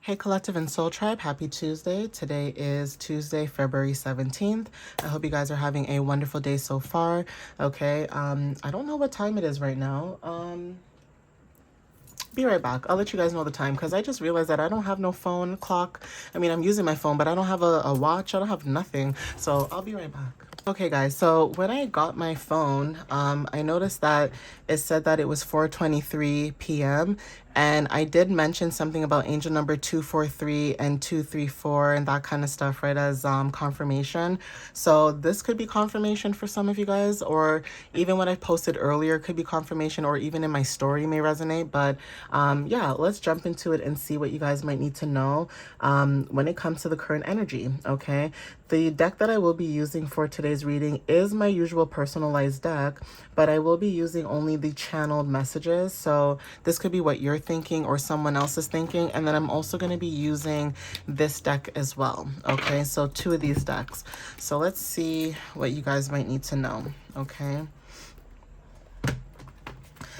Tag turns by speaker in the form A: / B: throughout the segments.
A: Hey Collective and Soul Tribe, happy Tuesday. Today is Tuesday, February 17th. I hope you guys are having a wonderful day so far. Okay, I don't know what time it is right now. Be right back. I'll let you guys know the time because I just realized that I don't have no phone clock. I mean, I'm using my phone, but I don't have a watch. I don't have nothing. So I'll be right back. Okay, guys, so when I got my phone, I noticed that it said that it was 4:23 p.m. And I did mention something about angel number 243 and 234 and that kind of stuff, right, as confirmation. So this could be confirmation for some of you guys, or even what I posted earlier could be confirmation, or even in my story may resonate. But yeah, let's jump into it and see what you guys might need to know when it comes to the current energy, okay? The deck that I will be using for today's reading is my usual personalized deck, but I will be using only the channeled messages. So this could be what you're thinking or someone else is thinking. And then I'm also going to be using this deck as well. Okay, so two of these decks. So let's see what you guys might need to know. Okay.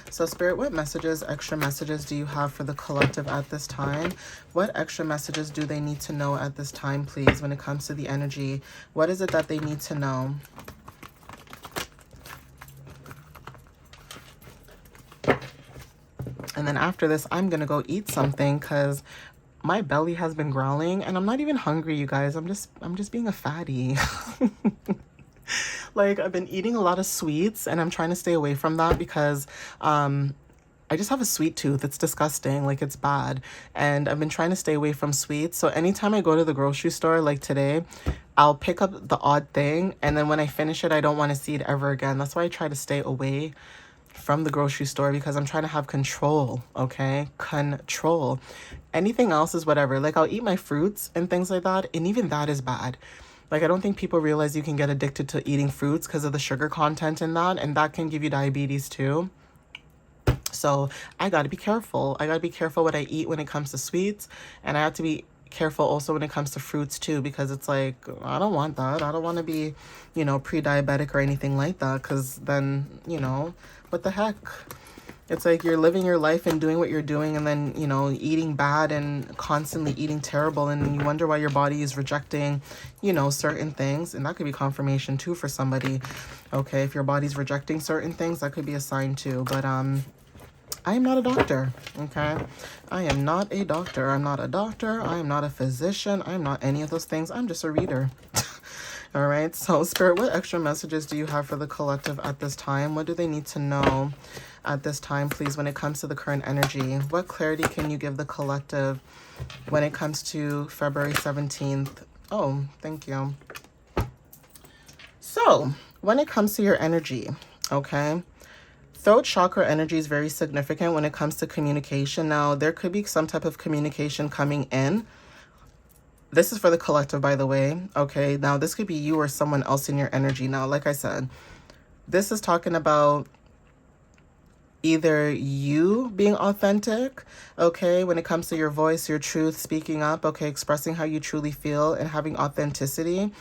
A: So Spirit, what messages, extra messages do you have for the collective at this time? What extra messages do they need to know at this time, please, when it comes to the energy? What is it that they need to know? And then after this, I'm going to go eat something because my belly has been growling and I'm not even hungry, you guys. I'm just being a fatty. Like, I've been eating a lot of sweets and I'm trying to stay away from that because I just have a sweet tooth. It's disgusting. Like, it's bad. And I've been trying to stay away from sweets. So anytime I go to the grocery store, like today, I'll pick up the odd thing. And then when I finish it, I don't want to see it ever again. That's why I try to stay away from the grocery store, because I'm trying to have control, okay? Control. Anything else is whatever. Like, I'll eat my fruits and things like that. And even that is bad. Like, I don't think people realize you can get addicted to eating fruits because of the sugar content in that. And that can give you diabetes too. So I got to be careful. I got to be careful what I eat when it comes to sweets. And I have to be careful also when it comes to fruits too, because it's like, I don't want that. I don't want to be, you know, pre-diabetic or anything like that, because then, you know, what the heck? It's like you're living your life and doing what you're doing and then, you know, eating bad and constantly eating terrible, and you wonder why your body is rejecting, you know, certain things. And that could be confirmation too for somebody. Okay, if your body's rejecting certain things, that could be a sign too. But I am not a doctor, okay? I am not a doctor. I'm not a doctor. I am not a physician. I am not any of those things. I'm just a reader. All right, so Spirit, what extra messages do you have for the collective at this time? What do they need to know at this time, please, when it comes to the current energy? What clarity can you give the collective when it comes to February 17th? Oh, thank you. So when it comes to your energy, okay? Throat chakra energy is very significant when it comes to communication. Now, there could be some type of communication coming in. This is for the collective, by the way. Okay, now this could be you or someone else in your energy. Now, like I said, this is talking about either you being authentic, okay, when it comes to your voice, your truth, speaking up, okay, expressing how you truly feel and having authenticity.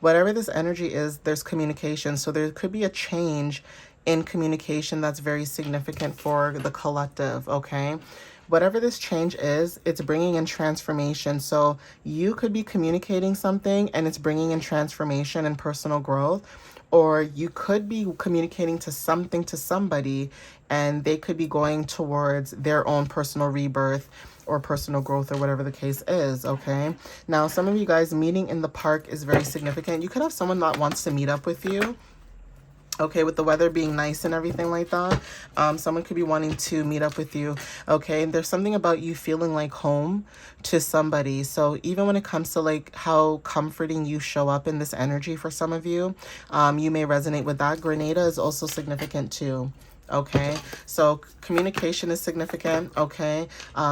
A: Whatever this energy is, there's communication. So there could be a change in communication that's very significant for the collective, okay? Whatever this change is, it's bringing in transformation. So you could be communicating something and it's bringing in transformation and personal growth, or you could be communicating to something to somebody and they could be going towards their own personal rebirth or personal growth, or whatever the case is, okay? Now, some of you guys, meeting in the park is very significant. You could have someone that wants to meet up with you, okay, with the weather being nice and everything like that. Someone could be wanting to meet up with you, okay? There's something about you feeling like home to somebody. So even when it comes to like how comforting you show up in this energy for some of you, you may resonate with that. Grenada is also significant too. Okay, so communication is significant, okay?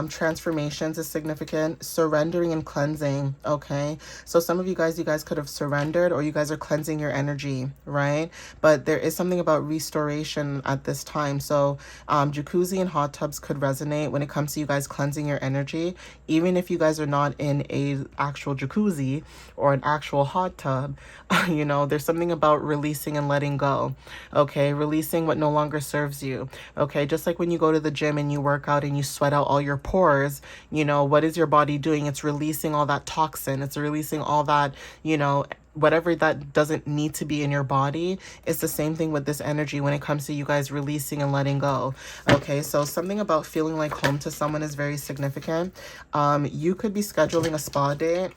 A: Transformations is significant. Surrendering and cleansing, okay? So some of you guys could have surrendered, or you guys are cleansing your energy, right? But there is something about restoration at this time. So jacuzzi and hot tubs could resonate when it comes to you guys cleansing your energy. Even if you guys are not in a actual jacuzzi or an actual hot tub, you know, there's something about releasing and letting go, okay? Releasing what no longer serves serves you. Okay, just like when you go to the gym and you work out and you sweat out all your pores, you know, what is your body doing? It's releasing all that toxin. It's releasing all that, you know, whatever that doesn't need to be in your body. It's the same thing with this energy when it comes to you guys releasing and letting go. Okay, so something about feeling like home to someone is very significant. You could be scheduling a spa date.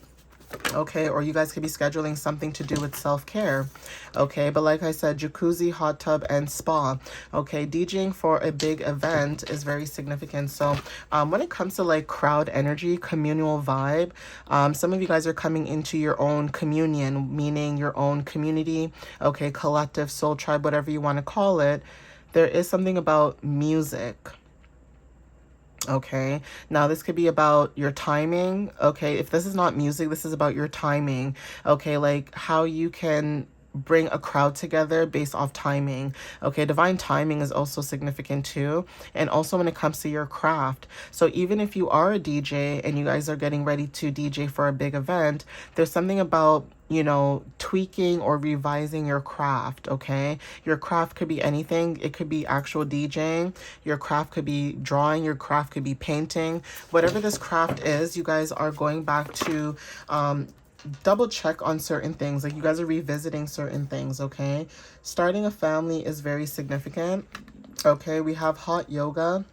A: Okay, or you guys could be scheduling something to do with self-care. Okay, but like I said, jacuzzi, hot tub, and spa. Okay, DJing for a big event is very significant. So when it comes to like crowd energy, communal vibe, some of you guys are coming into your own communion, meaning your own community. Okay, collective, soul tribe, whatever you want to call it. There is something about music. Okay, now this could be about your timing. Okay, if this is not music, this is about your timing. Okay, like how you can bring a crowd together based off timing. Okay, divine timing is also significant too. And also when it comes to your craft. So even if you are a DJ and you guys are getting ready to DJ for a big event, there's something about, you know, tweaking or revising your craft. Okay, your craft could be anything. It could be actual DJing, your craft could be drawing, your craft could be painting. Whatever this craft is, you guys are going back to double check on certain things. Like you guys are revisiting certain things. Okay, starting a family is very significant. Okay, we have hot yoga.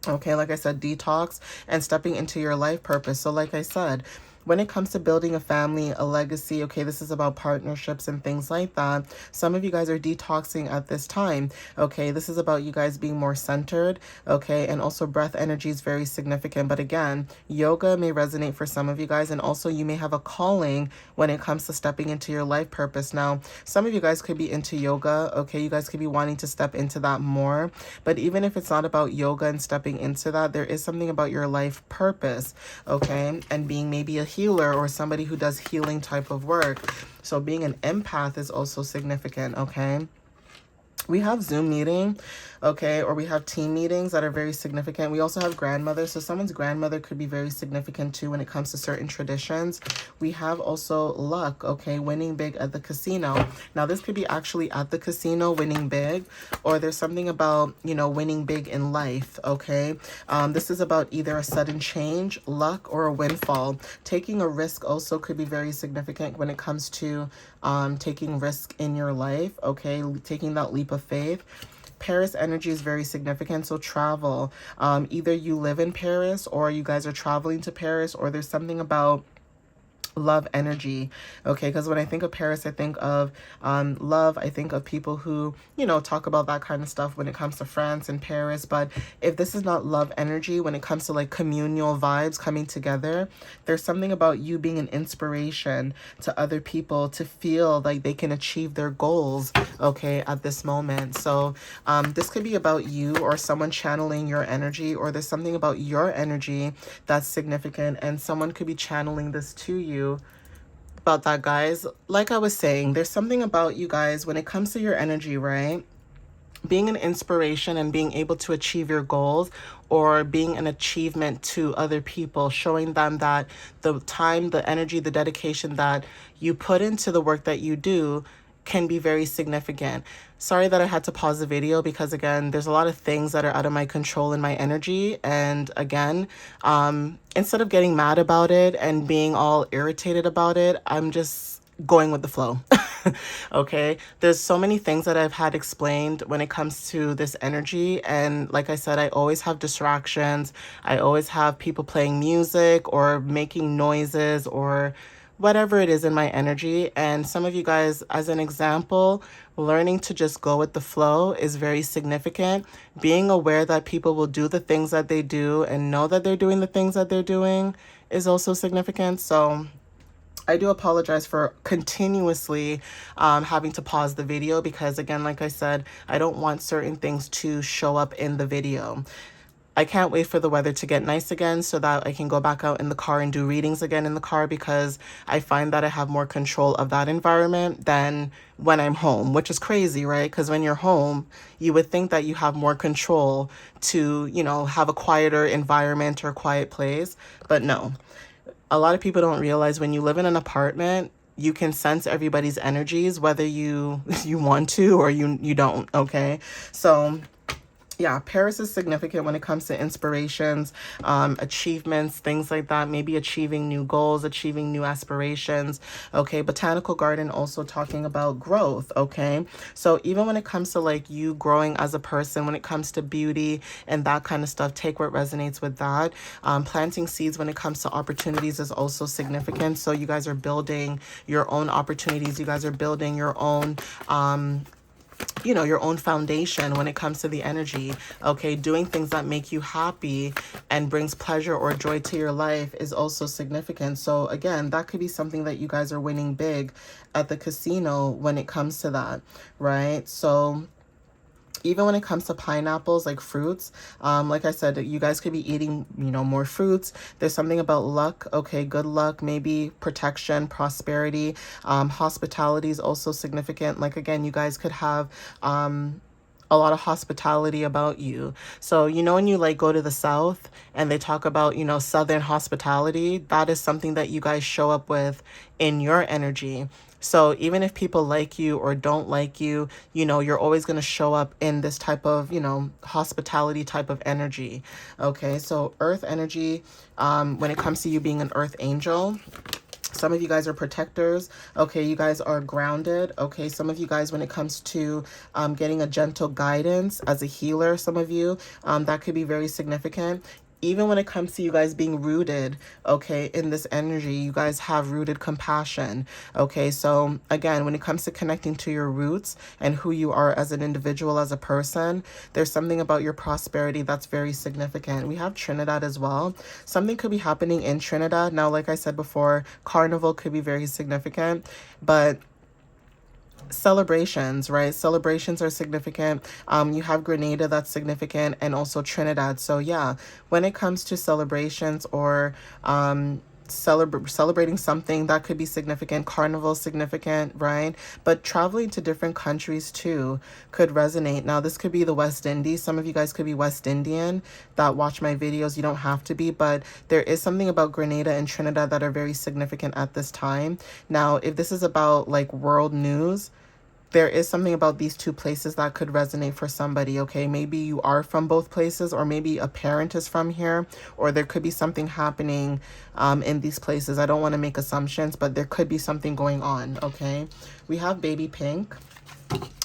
A: Okay, like I said, detox and stepping into your life purpose. So like I said, when it comes to building a family, a legacy, okay, this is about partnerships and things like that. Some of you guys are detoxing at this time. Okay, this is about you guys being more centered. Okay, and also breath energy is very significant. But again, yoga may resonate for some of you guys, and also you may have a calling when it comes to stepping into your life purpose. Now, some of you guys could be into yoga. Okay, you guys could be wanting to step into that more. But even if it's not about yoga and stepping into that, there is something about your life purpose. Okay, and being maybe a healer or somebody who does healing type of work. So being an empath is also significant. Okay, we have Zoom meeting, okay, or we have team meetings that are very significant. We also have grandmother. So someone's grandmother could be very significant too when it comes to certain traditions. We have also luck, okay, winning big at the casino. Now this could be actually at the casino winning big, or there's something about, you know, winning big in life. Okay, this is about either a sudden change, luck, or a windfall. Taking a risk also could be very significant when it comes to taking risk in your life. Okay, taking that leap of faith. Paris energy is very significant. So travel, either you live in Paris or you guys are traveling to Paris, or there's something about love energy. Okay, because when I think of Paris, I think of love. I think of people who, you know, talk about that kind of stuff when it comes to France and Paris. But if this is not love energy, when it comes to like communal vibes coming together, there's something about you being an inspiration to other people to feel like they can achieve their goals, okay, at this moment. So this could be about you or someone channeling your energy, or there's something about your energy that's significant and someone could be channeling this to you. About that, guys, like I was saying, there's something about you guys when it comes to your energy, right? Being an inspiration and being able to achieve your goals, or being an achievement to other people, showing them that the time, the energy, the dedication that you put into the work that you do can be very significant. Sorry that I had to pause the video because again, there's a lot of things that are out of my control in my energy. And again, instead of getting mad about it and being all irritated about it, I'm just going with the flow. Okay, there's so many things that I've had explained when it comes to this energy, and like I said, I always have distractions. I always have people playing music or making noises or whatever it is in my energy. And some of you guys, as an example, learning to just go with the flow is very significant. Being aware that people will do the things that they do and know that they're doing the things that they're doing is also significant. So I do apologize for continuously having to pause the video because, again, like I said, I don't want certain things to show up in the video. I can't wait for the weather to get nice again so that I can go back out in the car and do readings again in the car, because I find that I have more control of that environment than when I'm home, which is crazy, right? Because when you're home, you would think that you have more control to, you know, have a quieter environment or quiet place, but no. A lot of people don't realize when you live in an apartment, you can sense everybody's energies, whether you want to or you don't, okay? So Yeah, Paris is significant when it comes to inspirations, achievements, things like that. Maybe achieving new goals, achieving new aspirations. Okay, Botanical Garden also talking about growth. Okay, so even when it comes to like you growing as a person, when it comes to beauty and that kind of stuff, take what resonates with that. Planting seeds when it comes to opportunities is also significant. So you guys are building your own opportunities. You guys are building your own you know, your own foundation when it comes to the energy. Okay, doing things that make you happy and brings pleasure or joy to your life is also significant. So again, that could be something that you guys are winning big at the casino when it comes to that, right? So even when it comes to pineapples, like fruits, like I said, you guys could be eating, you know, more fruits. There's something about luck. Okay, good luck, maybe protection, prosperity. Hospitality is also significant. Like again, you guys could have a lot of hospitality about you. So, you know, when you like go to the South and they talk about, you know, Southern hospitality, that is something that you guys show up with in your energy. So even if people like you or don't like you, you know, you're always going to show up in this type of, you know, hospitality type of energy. Okay, so earth energy, when it comes to you being an earth angel, some of you guys are protectors. Okay, you guys are grounded. Okay, some of you guys, when it comes to getting a gentle guidance as a healer, some of you, that could be very significant. Even when it comes to you guys being rooted, okay, in this energy, you guys have rooted compassion. Okay, so again, when it comes to connecting to your roots and who you are as an individual, as a person, there's something about your prosperity that's very significant. We have Trinidad as well. Something could be happening in Trinidad. Now, like I said before, carnival could be very significant, but celebrations, right? Celebrations are significant. You have Grenada, that's significant, and also Trinidad. So yeah, when it comes to celebrations or celebrating something, that could be significant. Carnival significant, right? But traveling to different countries too could resonate. Now this could be the West Indies. Some of you guys could be West Indian that watch my videos. You don't have to be, but there is something about Grenada and Trinidad that are very significant at this time. Now if this is about like world news, there is something about these two places that could resonate for somebody. Okay, maybe you are from both places, or maybe a parent is from here, or there could be something happening in these places. I don't want to make assumptions, but there could be something going on. Okay, we have baby pink.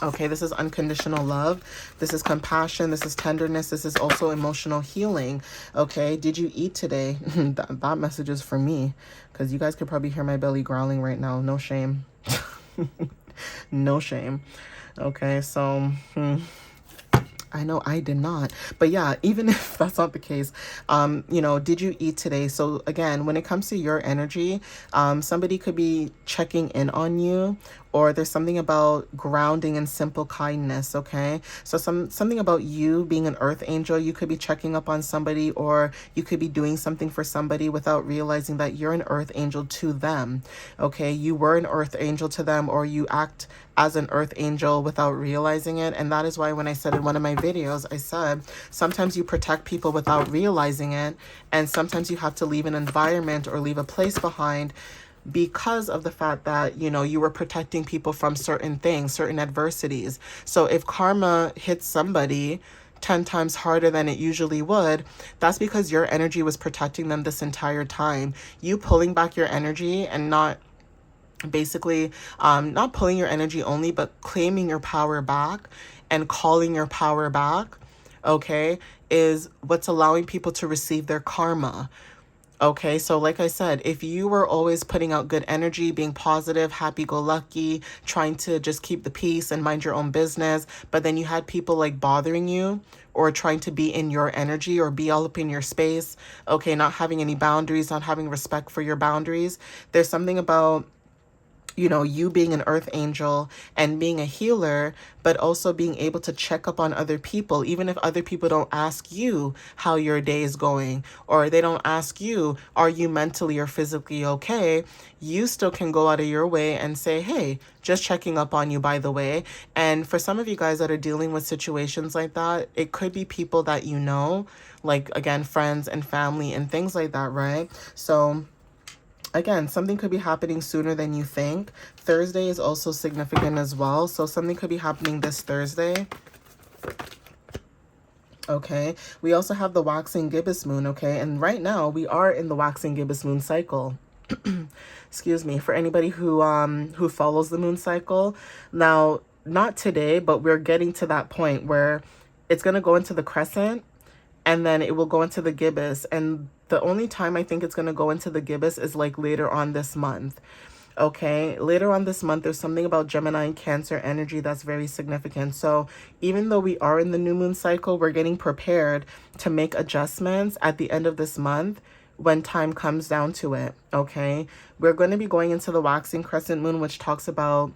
A: Okay, this is unconditional love. This is compassion. This is tenderness. This is also emotional healing. Okay, did you eat today? That message is for me, because you guys could probably hear my belly growling right now. No shame. No shame. Okay, so I know I did not, but yeah, even if that's not the case, you know, did you eat today? So again, when it comes to your energy, somebody could be checking in on you, or there's something about grounding and simple kindness. Okay, so something about you being an earth angel. You could be checking up on somebody, or you could be doing something for somebody without realizing that you're an earth angel to them. Okay, you were an earth angel to them, or you act as an earth angel without realizing it. And that is why when I said in one of my videos, I said sometimes you protect people without realizing it, and sometimes you have to leave an environment or leave a place behind because of the fact that, you know, you were protecting people from certain things, certain adversities. So if karma hits somebody 10 times harder than it usually would, that's because your energy was protecting them this entire time. You pulling back your energy and not basically not pulling your energy only, but claiming your power back and calling your power back, okay, is what's allowing people to receive their karma. Okay, so like I said, if you were always putting out good energy, being positive, happy-go-lucky, trying to just keep the peace and mind your own business, but then you had people like bothering you or trying to be in your energy or be all up in your space, okay, not having any boundaries, not having respect for your boundaries, there's something about, you know, you being an earth angel and being a healer, but also being able to check up on other people, even if other people don't ask you how your day is going, or they don't ask you, are you mentally or physically okay? You still can go out of your way and say, hey, just checking up on you, by the way. And for some of you guys that are dealing with situations like that, it could be people that you know, like, again, friends and family and things like that, right? So again, something could be happening sooner than you think. Thursday is also significant as well. So something could be happening this Thursday. Okay, we also have the waxing gibbous moon. Okay, and right now we are in the waxing gibbous moon cycle. Excuse me. For anybody who follows the moon cycle, now not today, but we're getting to that point where it's going to go into the crescent, and then it will go into the gibbous, and the only time I think it's going to go into the gibbous is like later on this month. Okay, later on this month, there's something about Gemini and Cancer energy that's very significant. So even though we are in the new moon cycle, we're getting prepared to make adjustments at the end of this month when time comes down to it. Okay, we're going to be going into the waxing crescent moon, which talks about,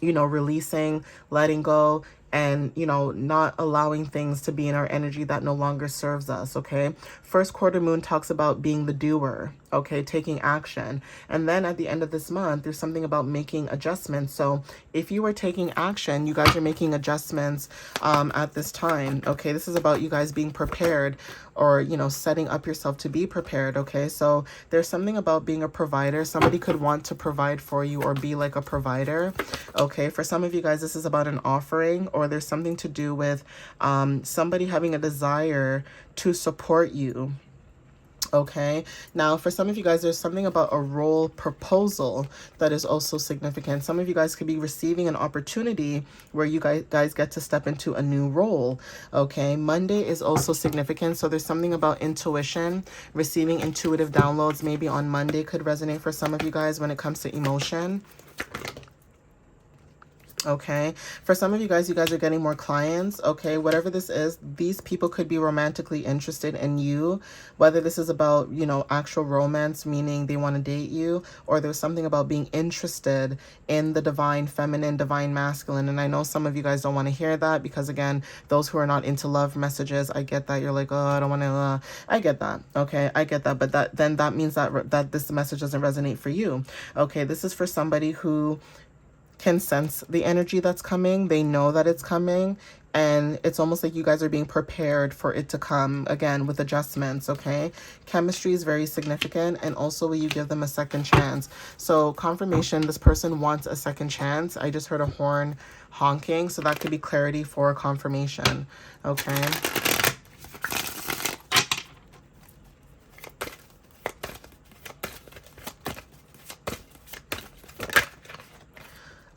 A: you know, releasing, letting go, and, you know, not allowing things to be in our energy that no longer serves us. Okay, first quarter moon talks about being the doer, okay, taking action. And then at the end of this month, there's something about making adjustments. So if you are taking action, you guys are making adjustments at this time. Okay, this is about you guys being prepared, or, you know, setting up yourself to be prepared. Okay, so there's something about being a provider. Somebody could want to provide for you or be like a provider. Okay, for some of you guys, this is about an offering, or there's something to do with somebody having a desire to support you. Okay, now for some of you guys, there's something about a role proposal that is also significant. Some of you guys could be receiving an opportunity where you guys get to step into a new role. Okay, Monday is also significant. So there's something about intuition, receiving intuitive downloads maybe on Monday could resonate for some of you guys when it comes to emotion. Okay, for some of you guys are getting more clients. Okay, whatever this is, these people could be romantically interested in you, whether this is about, you know, actual romance, meaning they want to date you, or there's something about being interested in the divine feminine, divine masculine. And I know some of you guys don't want to hear that, because again, those who are not into love messages, I get that. You're like, oh, I don't want to, I get that. Okay, I get that. But that means that this message doesn't resonate for you. Okay, this is for somebody who can sense the energy that's coming. They know that it's coming, and it's almost like you guys are being prepared for it to come, again, with adjustments. Okay, chemistry is very significant, and also will you give them a second chance. So confirmation, this person wants a second chance. I just heard a horn honking, so that could be clarity for confirmation. Okay,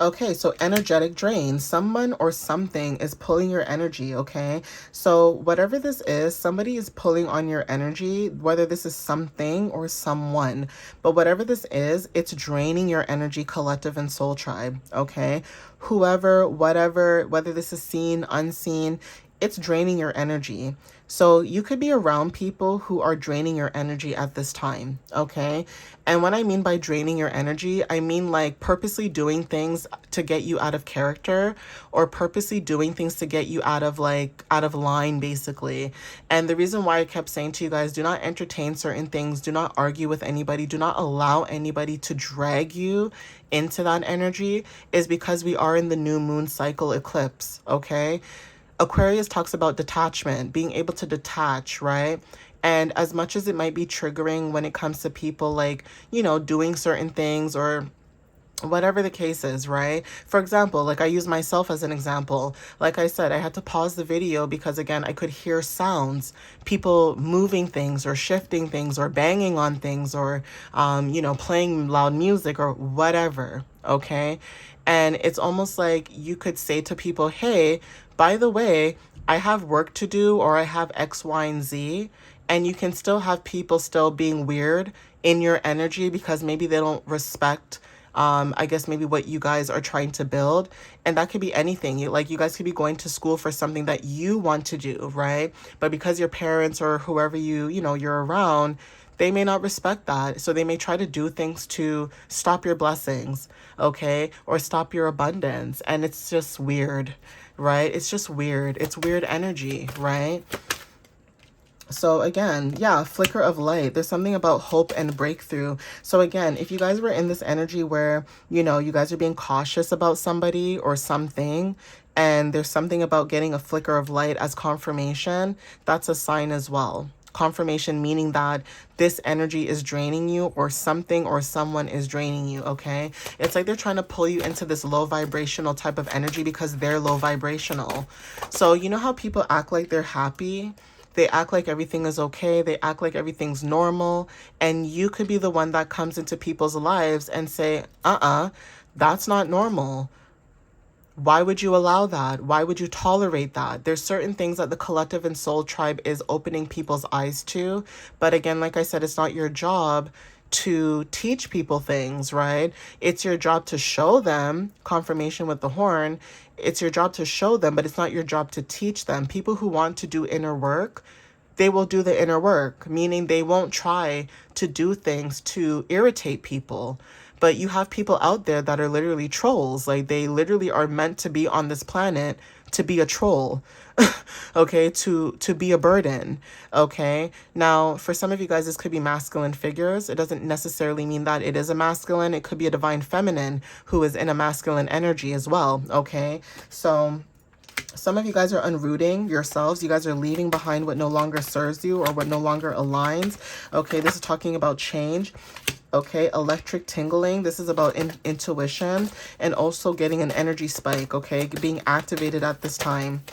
A: okay, so energetic drain. Someone or something is pulling your energy, okay? So whatever this is, somebody is pulling on your energy, whether this is something or someone. But whatever this is, it's draining your energy, collective and soul tribe, okay? Whoever, whatever, whether this is seen, unseen, it's draining your energy. So you could be around people who are draining your energy at this time, okay? And what I mean by draining your energy, I mean like purposely doing things to get you out of character, or purposely doing things to get you out of line, basically. And the reason why I kept saying to you guys, do not entertain certain things, do not argue with anybody, do not allow anybody to drag you into that energy, is because we are in the new moon cycle eclipse, okay? Aquarius talks about detachment, being able to detach, right? And as much as it might be triggering when it comes to people like, you know, doing certain things or whatever the case is, right? For example, like I use myself as an example. Like I said, I had to pause the video because again, I could hear sounds, people moving things or shifting things or banging on things or, you know, playing loud music or whatever. Okay. And it's almost like you could say to people, hey, by the way, I have work to do, or I have X, Y, and Z. And you can still have people still being weird in your energy because maybe they don't respect, I guess maybe what you guys are trying to build. And that could be anything. You guys could be going to school for something that you want to do, right? But because your parents or whoever you're around, they may not respect that. So they may try to do things to stop your blessings, okay? Or stop your abundance. And it's just weird, right? It's just weird. It's weird energy, right? So again, yeah, flicker of light. There's something about hope and breakthrough. So again, if you guys were in this energy where, you know, you guys are being cautious about somebody or something, and there's something about getting a flicker of light as confirmation, that's a sign as well. Confirmation meaning that this energy is draining you, or something or someone is draining you, okay? It's like they're trying to pull you into this low vibrational type of energy because they're low vibrational. So you know how people act like they're happy? They act like everything is okay. They act like everything's normal. And you could be the one that comes into people's lives and say, that's not normal. Why would you allow that? Why would you tolerate that? There's certain things that the collective and soul tribe is opening people's eyes to. But again, like I said, it's not your job to teach people things, right? It's your job to show them, confirmation with the horn. It's your job to show them, but it's not your job to teach them. People who want to do inner work, they will do the inner work, meaning they won't try to do things to irritate people. But you have people out there that are literally trolls. Like, they literally are meant to be on this planet to be a troll, okay, to be a burden, okay? Now, for some of you guys, this could be masculine figures. It doesn't necessarily mean that it is a masculine. It could be a divine feminine who is in a masculine energy as well, okay? So some of you guys are unrooting yourselves. You guys are leaving behind what no longer serves you or what no longer aligns. Okay, this is talking about change. Okay, electric tingling. This is about intuition and also getting an energy spike, okay, being activated at this time.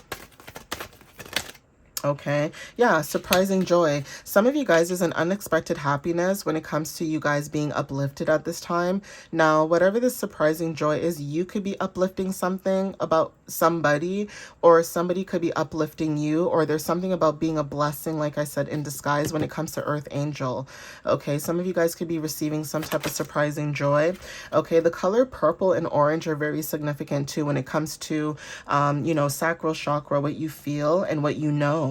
A: Okay, yeah, surprising joy. Some of you guys, there's an unexpected happiness when it comes to you guys being uplifted at this time. Now, whatever this surprising joy is, you could be uplifting something about somebody, or somebody could be uplifting you, or there's something about being a blessing, like I said, in disguise when it comes to Earth Angel. Okay, some of you guys could be receiving some type of surprising joy. Okay, the color purple and orange are very significant too when it comes to, you know, sacral chakra, what you feel and what you know.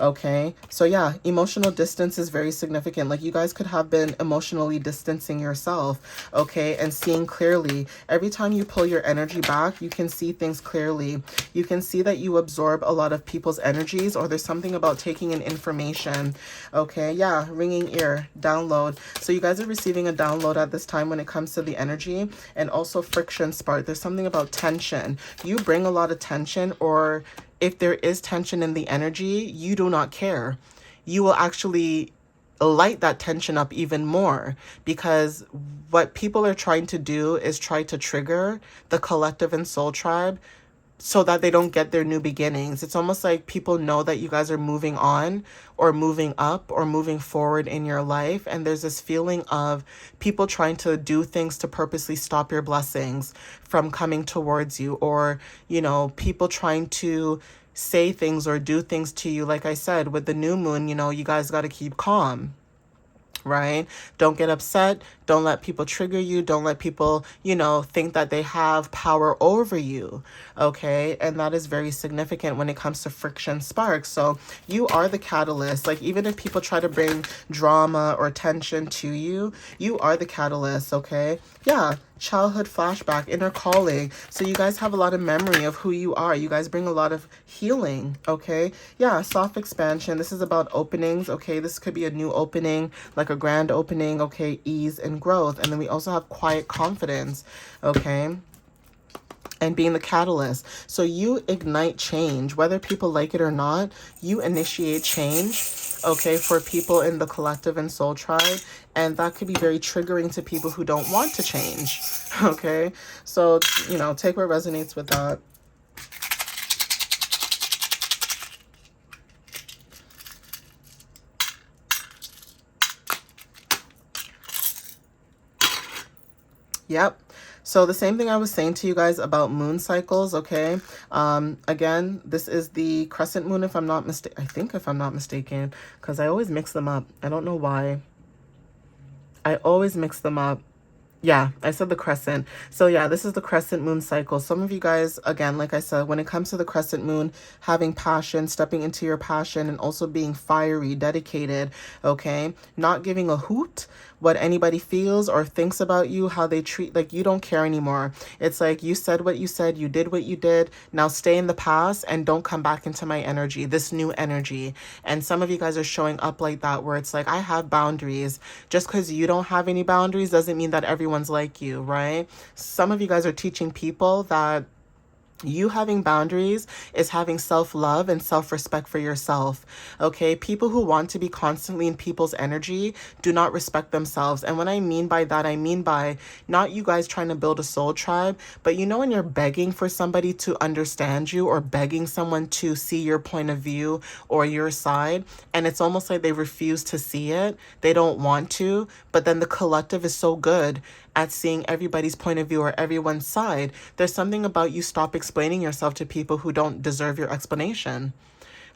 A: Okay, so yeah, emotional distance is very significant. Like, you guys could have been emotionally distancing yourself, okay, and seeing clearly. Every time you pull your energy back, you can see things clearly. You can see that you absorb a lot of people's energies, or there's something about taking in information, okay? Yeah, ringing ear, download. So you guys are receiving a download at this time when it comes to the energy, and also friction spark. There's something about tension. You bring a lot of tension, or if there is tension in the energy, you do not care. You will actually light that tension up even more, because what people are trying to do is try to trigger the collective and soul tribe so that they don't get their new beginnings. It's almost like people know that you guys are moving on, or moving up, or moving forward in your life. And there's this feeling of people trying to do things to purposely stop your blessings from coming towards you, or, you know, people trying to say things or do things to you. Like I said, with the new moon, you know, you guys got to keep calm, right? Don't get upset. Don't let people trigger you. Don't let people, you know, think that they have power over you, okay? And that is very significant when it comes to friction sparks. So you are the catalyst. Like, even if people try to bring drama or tension to you, you are the catalyst, okay? Yeah, childhood flashback, inner calling. So you guys have a lot of memory of who you are. You guys bring a lot of healing, okay? Yeah, soft expansion. This is about openings, okay? This could be a new opening, like a grand opening, okay? Ease and growth. And then we also have quiet confidence, okay? And being the catalyst. So you ignite change, whether people like it or not. You initiate change, okay, for people in the collective and soul tribe. And that could be very triggering to people who don't want to change, okay? So, you know, take what resonates with that. Yep. So the same thing I was saying to you guys about moon cycles, okay? Again, this is the crescent moon, if I'm not mistaken. I think, if I'm not mistaken, because I always mix them up. I don't know why. I always mix them up. Yeah, I said the crescent. So yeah, this is the crescent moon cycle. Some of you guys, again, like I said, when it comes to the crescent moon, having passion, stepping into your passion, and also being fiery, dedicated, okay? Not giving a hoot what anybody feels or thinks about you, how they treat, like, you don't care anymore. It's like, you said what you said, you did what you did. Now stay in the past and don't come back into my energy, this new energy. And some of you guys are showing up like that, where it's like, I have boundaries. Just because you don't have any boundaries doesn't mean that everyone's like you, right? Some of you guys are teaching people that You having boundaries is having self-love and self-respect for yourself. Okay? People who want to be constantly in people's energy do not respect themselves. And what I mean by that, I mean by not you guys trying to build a soul tribe, but you know when you're begging for somebody to understand you or begging someone to see your point of view or your side, and it's almost like they refuse to see it. They don't want to, but then the collective is so good at seeing everybody's point of view or everyone's side. There's something about you stop explaining yourself to people who don't deserve your explanation.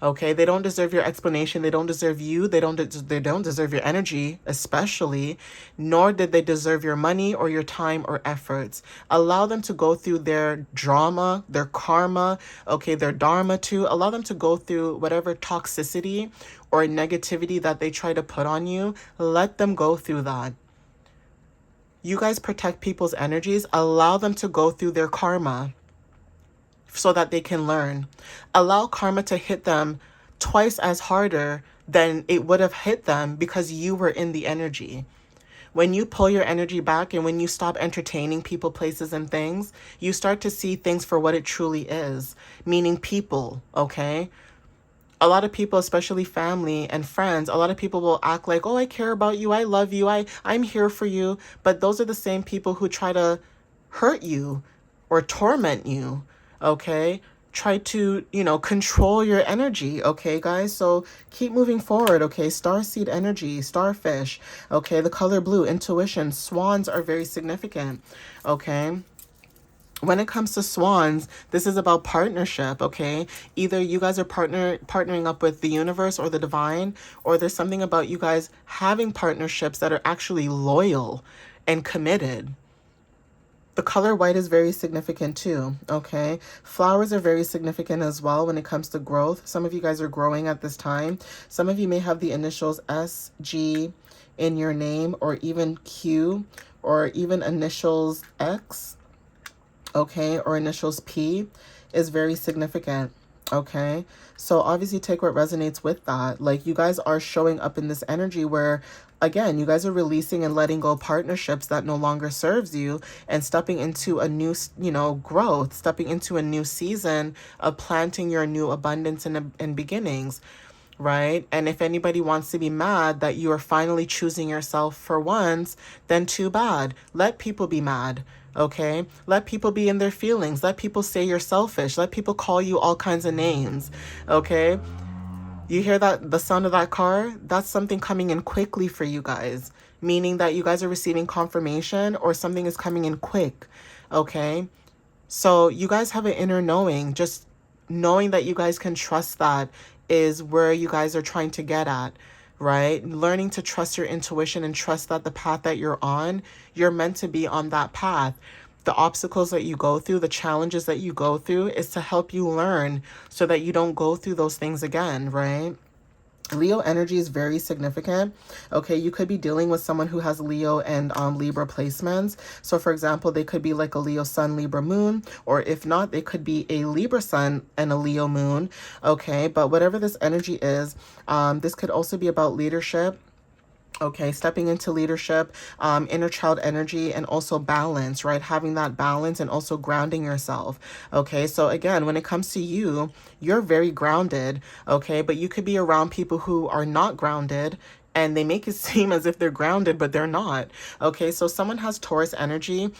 A: Okay, they don't deserve your explanation. They don't deserve you. They don't deserve your energy, especially, nor did they deserve your money or your time or efforts. Allow them to go through their drama, their karma, okay, their dharma too. Allow them to go through whatever toxicity or negativity that they try to put on you. Let them go through that. You guys protect people's energies. Allow them to go through their karma so that they can learn. Allow karma to hit them twice as harder than it would have hit them because you were in the energy. When you pull your energy back and when you stop entertaining people, places, and things, you start to see things for what it truly is, meaning people, okay? A lot of people, especially family and friends, a lot of people will act like, oh, I care about you, I love you, I'm here for you. But those are the same people who try to hurt you or torment you, okay? Try to, control your energy, okay, guys? So keep moving forward, okay? Starseed energy, starfish, okay? The color blue, intuition, swans are very significant, okay? When it comes to swans, this is about partnership, okay? Either you guys are partnering up with the universe or the divine, or there's something about you guys having partnerships that are actually loyal and committed. The color white is very significant too, okay? Flowers are very significant as well when it comes to growth. Some of you guys are growing at this time. Some of you may have the initials S, G in your name, or even Q, or even initials X, okay, or initials P is very significant, okay? So obviously take what resonates with that. Like, you guys are showing up in this energy where, again, you guys are releasing and letting go partnerships that no longer serves you and stepping into a new, growth, stepping into a new season of planting your new abundance and beginnings, right? And if anybody wants to be mad that you are finally choosing yourself for once, then too bad. Let people be mad, okay? Let people be in their feelings. Let people say you're selfish. Let people call you all kinds of names, okay? You hear that, the sound of that car? That's something coming in quickly for you guys, meaning that you guys are receiving confirmation or something is coming in quick, okay? So you guys have an inner knowing. Just knowing that you guys can trust that is where you guys are trying to get at, right? Learning to trust your intuition and trust that the path that you're on, you're meant to be on that path. The obstacles that you go through, the challenges that you go through is to help you learn so that you don't go through those things again, right? Leo energy is very significant. Okay, you could be dealing with someone who has Leo and Libra placements. So for example, they could be like a Leo sun, Libra moon, or if not, they could be a Libra sun and a Leo moon. Okay, but whatever this energy is, this could also be about leadership. Okay, stepping into leadership, inner child energy, and also balance, right? Having that balance and also grounding yourself. Okay, so again, when it comes to you, you're very grounded, okay? But you could be around people who are not grounded and they make it seem as if they're grounded, but they're not. Okay, so someone has Taurus energy.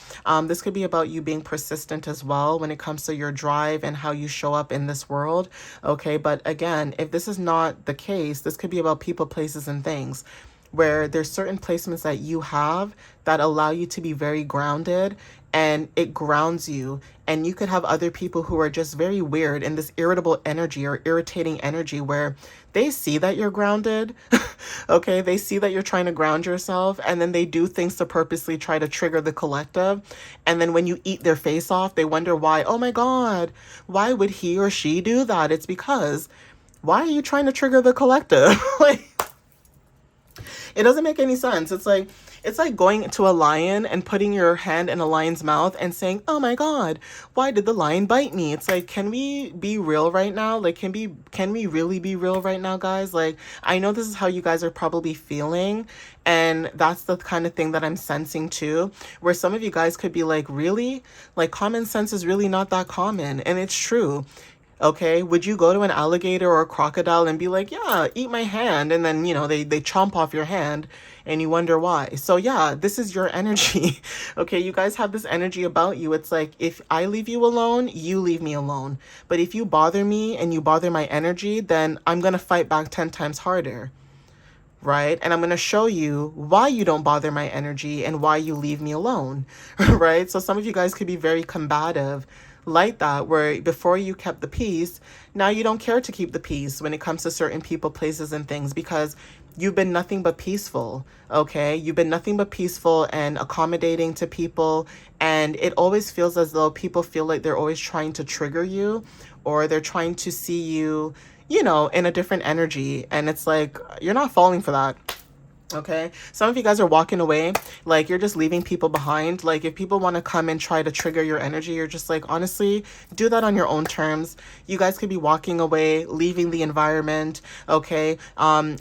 A: This could be about you being persistent as well when it comes to your drive and how you show up in this world. Okay, but again, if this is not the case, this could be about people, places, and things, where there's certain placements that you have that allow you to be very grounded and it grounds you. And you could have other people who are just very weird in this irritable energy or irritating energy where they see that you're grounded. Okay, they see that you're trying to ground yourself and then they do things to purposely try to trigger the collective. And then when you eat their face off, they wonder why, oh my God, why would he or she do that? It's because, why are you trying to trigger the collective? Like, It doesn't make any sense. It's like going to a lion and putting your hand in a lion's mouth and saying, "Oh my God, why did the lion bite me?" It's like, can we be real right now? Like, can we really be real right now, guys? Like, I know this is how you guys are probably feeling, and that's the kind of thing that I'm sensing too, where some of you guys could be like, really? Like, common sense is really not that common, and it's true. Okay, would you go to an alligator or a crocodile and be like, yeah, eat my hand? And then, they chomp off your hand and you wonder why. So, yeah, this is your energy. Okay, you guys have this energy about you. It's like, if I leave you alone, you leave me alone. But if you bother me and you bother my energy, then I'm going to fight back 10 times harder. Right? And I'm going to show you why you don't bother my energy and why you leave me alone. Right? So some of you guys could be very combative like that, where before you kept the peace, now you don't care to keep the peace when it comes to certain people, places, and things, because you've been nothing but peaceful. Okay? You've been nothing but peaceful and accommodating to people. And it always feels as though people feel like they're always trying to trigger you, or they're trying to see you, in a different energy. And it's like, you're not falling for that. Okay. Some of you guys are walking away. Like, you're just leaving people behind. Like, if people want to come and try to trigger your energy, you're just like, honestly, do that on your own terms. You guys could be walking away, leaving the environment. Okay.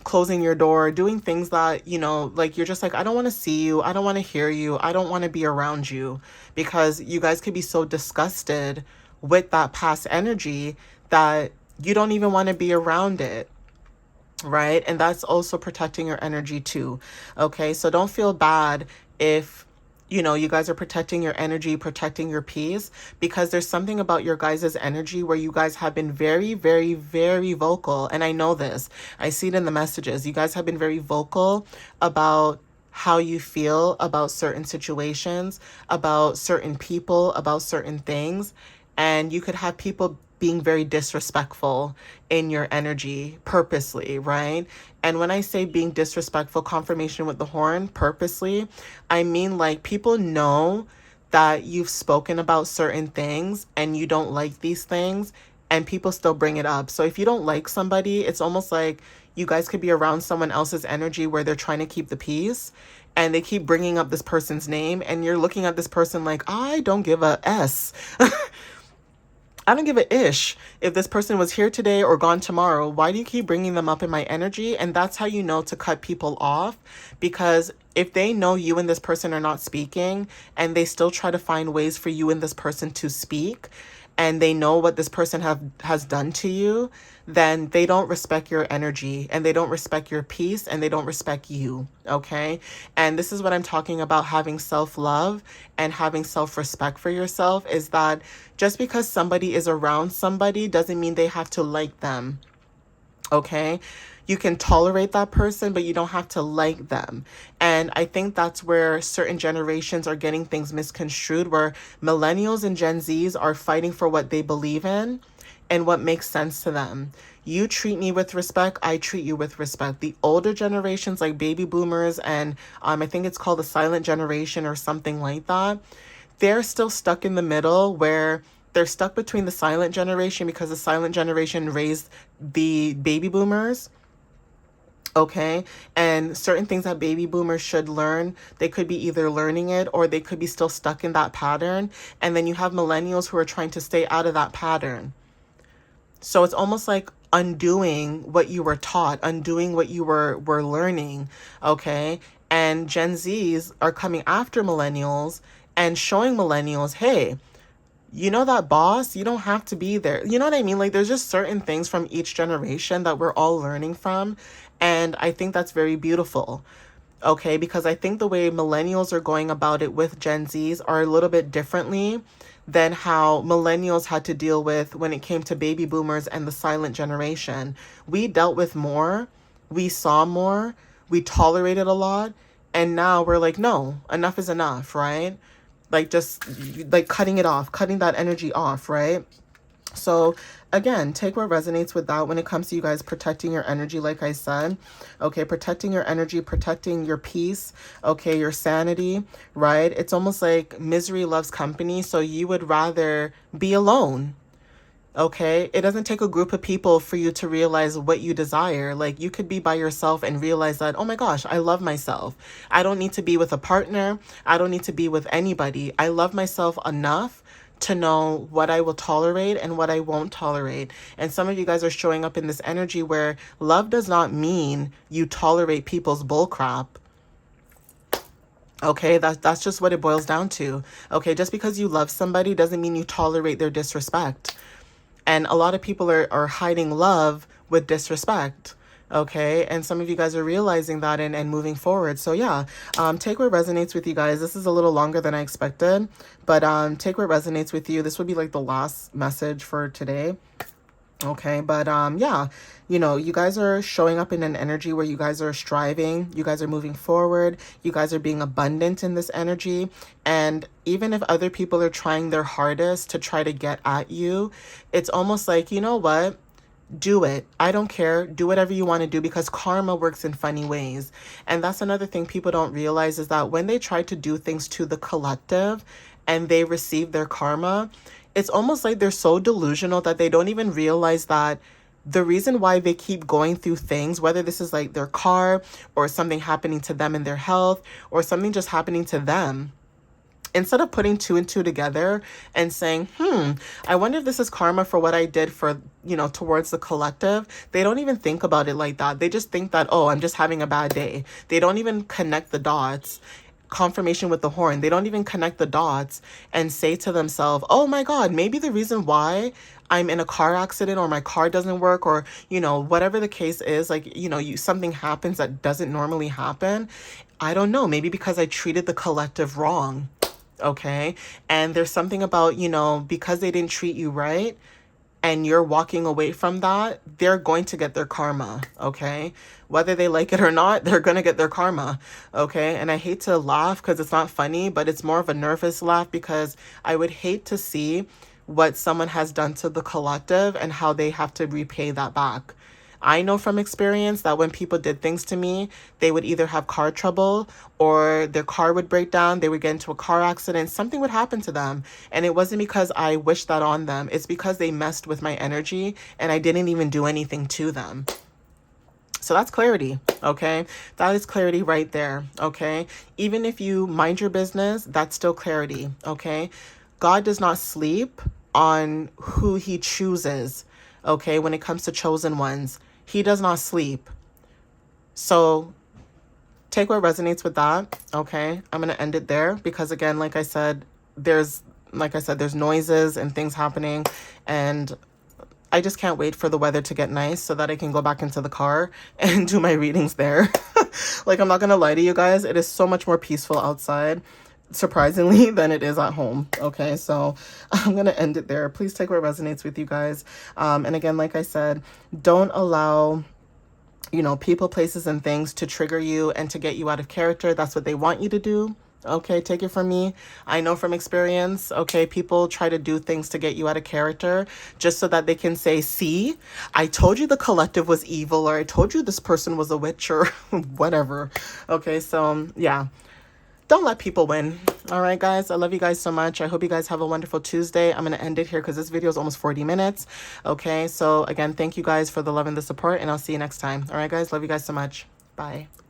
A: Closing your door, doing things that, like, you're just like, I don't want to see you. I don't want to hear you. I don't want to be around you, because you guys could be so disgusted with that past energy that you don't even want to be around it. Right? And that's also protecting your energy too. Okay. So don't feel bad if, you guys are protecting your energy, protecting your peace, because there's something about your guys' energy where you guys have been very, very, very vocal. And I know this, I see it in the messages. You guys have been very vocal about how you feel about certain situations, about certain people, about certain things. And you could have people being very disrespectful in your energy purposely, right? And when I say being disrespectful, confirmation with the horn, purposely, I mean, like, people know that you've spoken about certain things and you don't like these things, and people still bring it up. So if you don't like somebody, it's almost like you guys could be around someone else's energy where they're trying to keep the peace, and they keep bringing up this person's name, and you're looking at this person like, I don't give a S. I don't give a ish if this person was here today or gone tomorrow. Why do you keep bringing them up in my energy? And that's how you know to cut people off, because if they know you and this person are not speaking, and they still try to find ways for you and this person to speak, and they know what this person has done to you, then they don't respect your energy, and they don't respect your peace, and they don't respect you. Okay. And this is what I'm talking about, having self-love and having self-respect for yourself, is that just because somebody is around somebody doesn't mean they have to like them. Okay. You can tolerate that person, but you don't have to like them. And I think that's where certain generations are getting things misconstrued, where millennials and Gen Zs are fighting for what they believe in and what makes sense to them. You treat me with respect, I treat you with respect. The older generations, like baby boomers, and I think it's called the silent generation or something like that, they're still stuck in the middle, where they're stuck between the silent generation, because the silent generation raised the baby boomers. Okay. And certain things that baby boomers should learn, they could be either learning it, or they could be still stuck in that pattern. And then you have millennials who are trying to stay out of that pattern. So it's almost like undoing what you were taught, undoing what you were learning. Okay. And Gen Zs are coming after millennials and showing millennials, hey, that boss, you don't have to be there. You know what I mean? Like, there's just certain things from each generation that we're all learning from. And I think that's very beautiful. Okay, because I think the way millennials are going about it with Gen Zs are a little bit differently than how millennials had to deal with when it came to baby boomers and the silent generation. We dealt with more, we saw more, we tolerated a lot, and now we're like, no, enough is enough, right? Like, just like cutting it off, cutting that energy off, right? So again, take what resonates with that when it comes to you guys protecting your energy, like I said. Okay, protecting your energy, protecting your peace, okay, your sanity, right? It's almost like misery loves company, so you would rather be alone. Okay, it doesn't take a group of people for you to realize what you desire. Like, you could be by yourself and realize that, oh my gosh, I love myself. I don't need to be with a partner. I don't need to be with anybody. I love myself enough to know what I will tolerate and what I won't tolerate. And some of you guys are showing up in this energy where love does not mean you tolerate people's bullcrap. Okay, that's just what it boils down to. Okay, just because you love somebody doesn't mean you tolerate their disrespect. And a lot of people are hiding love with disrespect. Okay. And some of you guys are realizing that and moving forward. So yeah, take what resonates with you guys. This is a little longer than I expected, but take what resonates with you. This would be like the last message for today. Okay, but yeah, you know, you guys are showing up in an energy where you guys are striving, you guys are moving forward, you guys are being abundant in this energy. And even if other people are trying their hardest to try to get at you, it's almost like, you know what? Do it. I don't care. Do whatever you want to do, because karma works in funny ways. And that's another thing people don't realize, is that when they try to do things to the collective and they receive their karma, it's almost like they're so delusional that they don't even realize that the reason why they keep going through things, whether this is like their car or something happening to them in their health or something just happening to them, instead of putting two and two together and saying, I wonder if this is karma for what I did for, you know, towards the collective, they don't even think about it like that. They just think that, oh, I'm just having a bad day. They don't even connect the dots. Confirmation with the horn. They don't even connect the dots and say to themselves, oh my God, maybe the reason why I'm in a car accident or my car doesn't work, or, you know, whatever the case is, like, you know, something happens that doesn't normally happen. I don't know, maybe because I treated the collective wrong. Okay. And there's something about, you know, because they didn't treat you right and you're walking away from that, they're going to get their karma. Okay. Whether they like it or not, they're going to get their karma. Okay. And I hate to laugh because it's not funny, but it's more of a nervous laugh, because I would hate to see what someone has done to the collective and how they have to repay that back. I know from experience that when people did things to me, they would either have car trouble or their car would break down. They would get into a car accident. Something would happen to them. And it wasn't because I wished that on them. It's because they messed with my energy and I didn't even do anything to them. So that's clarity, okay? That is clarity right there, okay? Even if you mind your business, that's still clarity, okay? God does not sleep on who he chooses, okay? When it comes to chosen ones, he does not sleep. So take what resonates with that, okay? I'm going to end it there because, again, like I said, there's noises and things happening, and I just can't wait for the weather to get nice so that I can go back into the car and do my readings there. Like, I'm not going to lie to you guys. It is so much more peaceful outside, surprisingly, than it is at home. Okay, so I'm going to end it there. Please take what resonates with you guys. And again, like I said, don't allow, you know, people, places, and things to trigger you and to get you out of character. That's what they want you to do. Okay, take it from me. I know from experience, okay, people try to do things to get you out of character just so that they can say, see, I told you the collective was evil, or I told you this person was a witch, or whatever. Okay, so yeah, don't let people win. All right, guys, I love you guys so much. I hope you guys have a wonderful Tuesday. I'm going to end it here because this video is almost 40 minutes. Okay, so again, thank you guys for the love and the support, and I'll see you next time. All right, guys, love you guys so much. Bye.